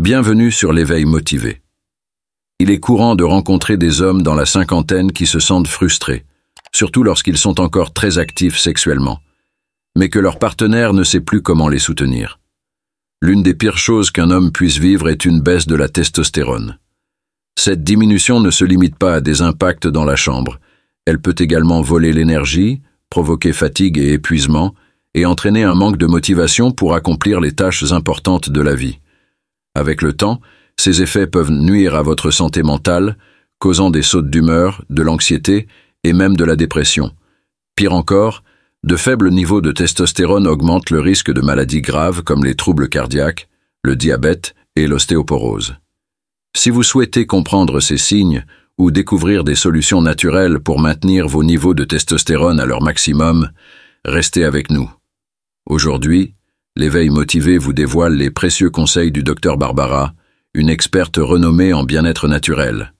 Bienvenue sur l'éveil motivé. Il est courant de rencontrer des hommes dans la cinquantaine qui se sentent frustrés, surtout lorsqu'ils sont encore très actifs sexuellement, mais que leur partenaire ne sait plus comment les soutenir. L'une des pires choses qu'un homme puisse vivre est une baisse de la testostérone. Cette diminution ne se limite pas à des impacts dans la chambre. Elle peut également voler l'énergie, provoquer fatigue et épuisement, et entraîner un manque de motivation pour accomplir les tâches importantes de la vie. Avec le temps, ces effets peuvent nuire à votre santé mentale, causant des sautes d'humeur, de l'anxiété et même de la dépression. Pire encore, de faibles niveaux de testostérone augmentent le risque de maladies graves comme les troubles cardiaques, le diabète et l'ostéoporose. Si vous souhaitez comprendre ces signes ou découvrir des solutions naturelles pour maintenir vos niveaux de testostérone à leur maximum, restez avec nous. Aujourd'hui, l'éveil motivé vous dévoile les précieux conseils du Dr Barbara, une experte renommée en bien-être naturel.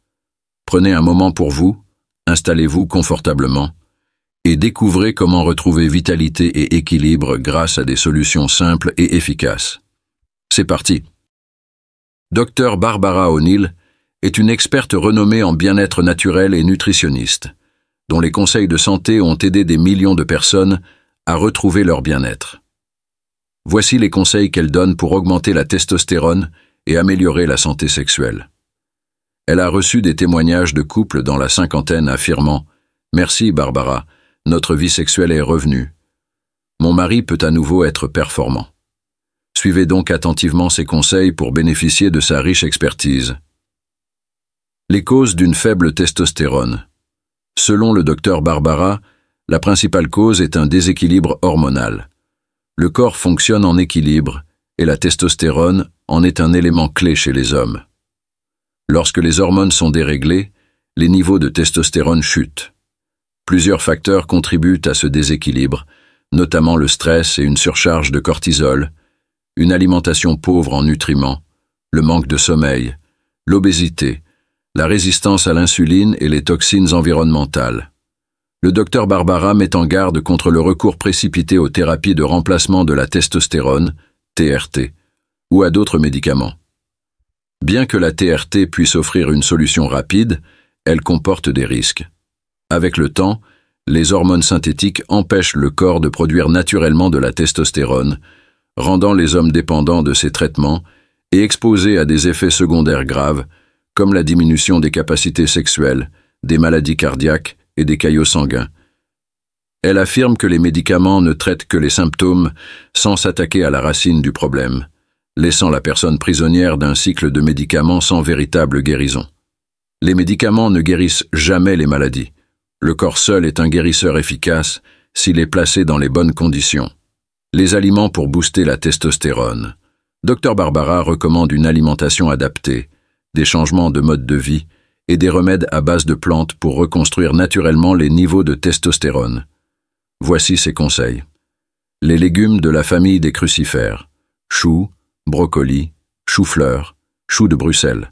Prenez un moment pour vous, installez-vous confortablement et découvrez comment retrouver vitalité et équilibre grâce à des solutions simples et efficaces. C'est parti. Dr Barbara O'Neill est une experte renommée en bien-être naturel et nutritionniste, dont les conseils de santé ont aidé des millions de personnes à retrouver leur bien-être. Voici les conseils qu'elle donne pour augmenter la testostérone et améliorer la santé sexuelle. Elle a reçu des témoignages de couples dans la cinquantaine affirmant « Merci Barbara, notre vie sexuelle est revenue. Mon mari peut à nouveau être performant. » Suivez donc attentivement ces conseils pour bénéficier de sa riche expertise. Les causes d'une faible testostérone. Selon le Dr Barbara, la principale cause est un déséquilibre hormonal. Le corps fonctionne en équilibre et la testostérone en est un élément clé chez les hommes. Lorsque les hormones sont déréglées, les niveaux de testostérone chutent. Plusieurs facteurs contribuent à ce déséquilibre, notamment le stress et une surcharge de cortisol, une alimentation pauvre en nutriments, le manque de sommeil, l'obésité, la résistance à l'insuline et les toxines environnementales. Le Dr Barbara met en garde contre le recours précipité aux thérapies de remplacement de la testostérone, TRT, ou à d'autres médicaments. Bien que la TRT puisse offrir une solution rapide, elle comporte des risques. Avec le temps, les hormones synthétiques empêchent le corps de produire naturellement de la testostérone, rendant les hommes dépendants de ces traitements et exposés à des effets secondaires graves, comme la diminution des capacités sexuelles, des maladies cardiaques et des caillots sanguins. Elle affirme que les médicaments ne traitent que les symptômes sans s'attaquer à la racine du problème, laissant la personne prisonnière d'un cycle de médicaments sans véritable guérison. Les médicaments ne guérissent jamais les maladies. Le corps seul est un guérisseur efficace s'il est placé dans les bonnes conditions. Les aliments pour booster la testostérone. Dr Barbara recommande une alimentation adaptée, des changements de mode de vie et des remèdes à base de plantes pour reconstruire naturellement les niveaux de testostérone. Voici ses conseils. Les légumes de la famille des crucifères. Choux, brocolis, choux-fleurs, choux de Bruxelles.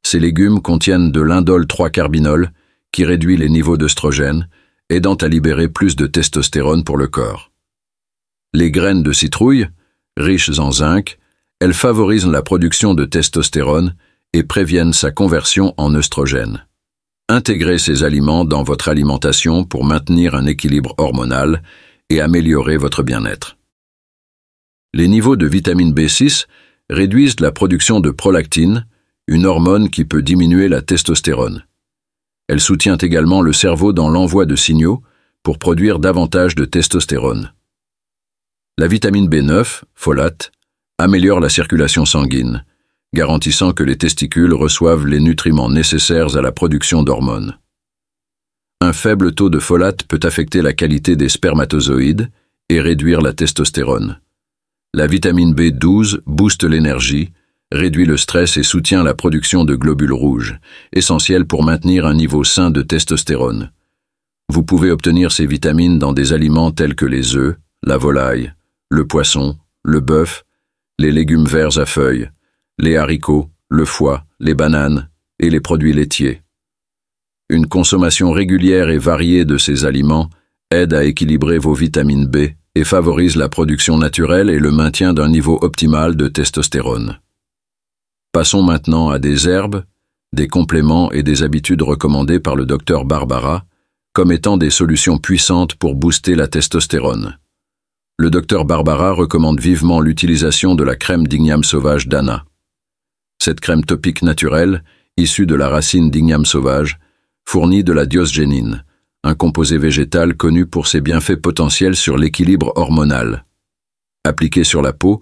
Ces légumes contiennent de l'indole 3-carbinol qui réduit les niveaux d'œstrogène, aidant à libérer plus de testostérone pour le corps. Les graines de citrouille, riches en zinc, elles favorisent la production de testostérone et préviennent sa conversion en œstrogène. Intégrez ces aliments dans votre alimentation pour maintenir un équilibre hormonal et améliorer votre bien-être. Les niveaux de vitamine B6 réduisent la production de prolactine, une hormone qui peut diminuer la testostérone. Elle soutient également le cerveau dans l'envoi de signaux pour produire davantage de testostérone. La vitamine B9, folate, améliore la circulation sanguine, garantissant que les testicules reçoivent les nutriments nécessaires à la production d'hormones. Un faible taux de folate peut affecter la qualité des spermatozoïdes et réduire la testostérone. La vitamine B12 booste l'énergie, réduit le stress et soutient la production de globules rouges, essentiels pour maintenir un niveau sain de testostérone. Vous pouvez obtenir ces vitamines dans des aliments tels que les œufs, la volaille, le poisson, le bœuf, les légumes verts à feuilles, les haricots, le foie, les bananes et les produits laitiers. Une consommation régulière et variée de ces aliments aide à équilibrer vos vitamines B et favorise la production naturelle et le maintien d'un niveau optimal de testostérone. Passons maintenant à des herbes, des compléments et des habitudes recommandées par le docteur Barbara comme étant des solutions puissantes pour booster la testostérone. Le docteur Barbara recommande vivement l'utilisation de la crème d'igname sauvage d'Anna. Cette crème topique naturelle, issue de la racine d'igname sauvage, fournit de la diosgénine, un composé végétal connu pour ses bienfaits potentiels sur l'équilibre hormonal. Appliqués sur la peau,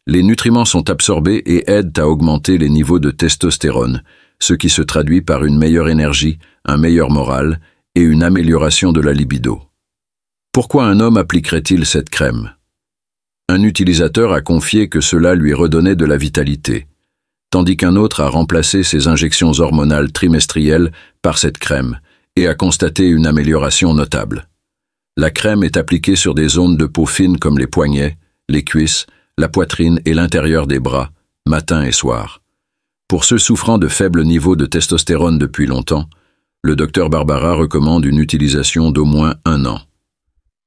les nutriments sont absorbés et aident à augmenter les niveaux de testostérone, ce qui se traduit par une meilleure énergie, un meilleur moral et une amélioration de la libido. Pourquoi un homme appliquerait-il cette crème? Un utilisateur a confié que cela lui redonnait de la vitalité, tandis qu'un autre a remplacé ses injections hormonales trimestrielles par cette crème et a constaté une amélioration notable. La crème est appliquée sur des zones de peau fine comme les poignets, les cuisses, la poitrine et l'intérieur des bras, matin et soir. Pour ceux souffrant de faibles niveaux de testostérone depuis longtemps, le docteur Barbara recommande une utilisation d'au moins 1 an.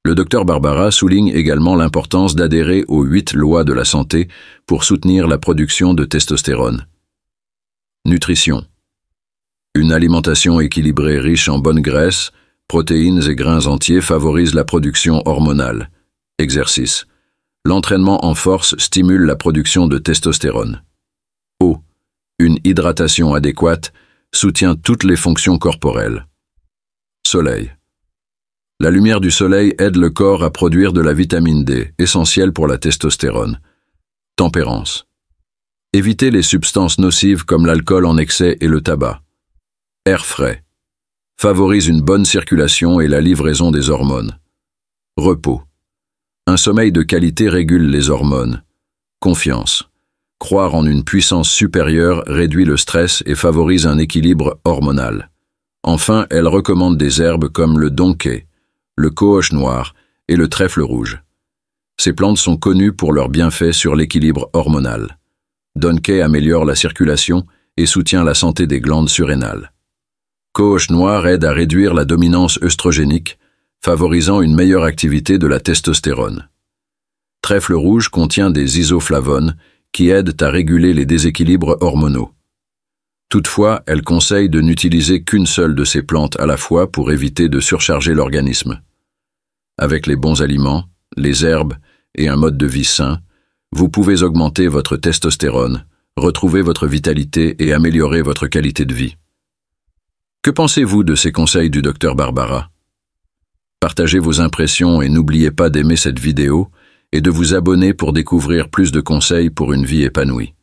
Le docteur Barbara souligne également l'importance d'adhérer aux 8 lois de la santé pour soutenir la production de testostérone. Nutrition. Une alimentation équilibrée riche en bonnes graisses, protéines et grains entiers favorise la production hormonale. Exercice. L'entraînement en force stimule la production de testostérone. Eau. Une hydratation adéquate soutient toutes les fonctions corporelles. Soleil. La lumière du soleil aide le corps à produire de la vitamine D, essentielle pour la testostérone. Tempérance. Évitez les substances nocives comme l'alcool en excès et le tabac. Air frais. Favorise une bonne circulation et la livraison des hormones. Repos. Un sommeil de qualité régule les hormones. Confiance. Croire en une puissance supérieure réduit le stress et favorise un équilibre hormonal. Enfin, elle recommande des herbes comme le donkey, le cohosh noir et le trèfle rouge. Ces plantes sont connues pour leurs bienfaits sur l'équilibre hormonal. Donkey améliore la circulation et soutient la santé des glandes surrénales. Cohosh noir aide à réduire la dominance œstrogénique, favorisant une meilleure activité de la testostérone. Trèfle rouge contient des isoflavones qui aident à réguler les déséquilibres hormonaux. Toutefois, elle conseille de n'utiliser qu'une seule de ces plantes à la fois pour éviter de surcharger l'organisme. Avec les bons aliments, les herbes et un mode de vie sain, vous pouvez augmenter votre testostérone, retrouver votre vitalité et améliorer votre qualité de vie. Que pensez-vous de ces conseils du docteur Barbara? Partagez vos impressions et n'oubliez pas d'aimer cette vidéo et de vous abonner pour découvrir plus de conseils pour une vie épanouie.